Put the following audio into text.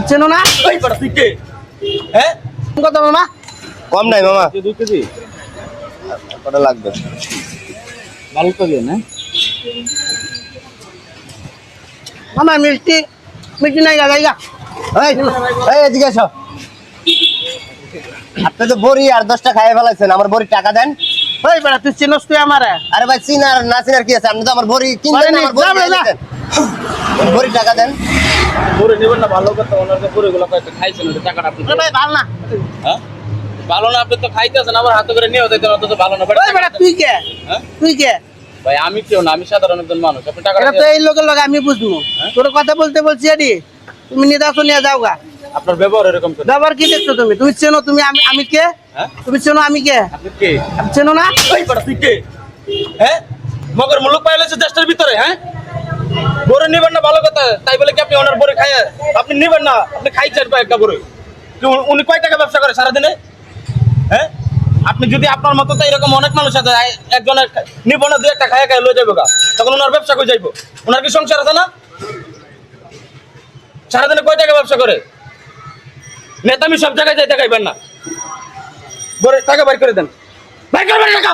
চেনো না? এই বড় তুই কে? হ্যাঁ কত মামা? কম নাই মামা, 2 কেজি কটা লাগবে? ভালো তো না মামা মিষ্টি মিষ্টি নাই গা জায়গা। এই এই এদিকে এসো। আপনি তো বড়ি আর 10টা খাইয়ে ফেলাইছেন, আমার বড়ি টাকা দেন। ওই বেটা তুই চিনস তুই আমারে? আরে ভাই চিনার না চিনার কি আছে, আপনি তো আমার বড়ি কিনতেন না, আমার বড়ি যা, যা। দিতেন। বড়ি টাকা দেন। পুরো নেবেন না ভালো কথা ওনাকে পুরোগুলো কয়েকটা খাইছেন ওটা টাকাটা আপনি ভাই ভালো না। হ্যাঁ ভালো না আপনি তো খাইতেছেন আমার হাতে করে নিয়ে দিতেন অত তো ভালো না ওই বেটা তুই কে? হ্যাঁ তুই কে? ভাই আমি কেউ না আমি সাধারণ একজন মানুষ আপনি টাকাটা এটা তো এই লোকের লগে আমি বুঝবো। তোর কথা বলতে বলছি এডি তুমি নিয়ে যাও নিয়ে যাও গা। আপনার ব্যবহার এরকম করে ব্যবহার কি দেখছো তুমি? তুমি চেনো তুমি আমি কে? হ্যাঁ তুমি চেনো আমি কে? আপনি কে আমি চেনো না? এই বড় তুই কে? হ্যাঁ মগর মুলুক পাইলেছে দেশটার ভিতরে হ্যাঁ বড় নিবেন না ভালো কথা তাই বলে কি আপনি ওনার বড় খায় আপনি নিবেন না আপনি খাইছেন কয়েকটা বড় উনি কয় টাকা ব্যবসা করে সারাদিনে হ্যাঁ আপনি যদি আপনার মতো তো এরকম অনেক মানুষ আছে একজনের নিব না 2-1টা খায় খায় লয়ে যাবো গা তখন ওনার ব্যবসা কই যাইবো ওনার কি সংসার আছে না সারাদিনে কয় টাকা ব্যবসা করে নেতা আমি সব জায়গায় যাই দেখাইবেন না বড় টাকা বাইর করে দেন বাইর করবেন টাকা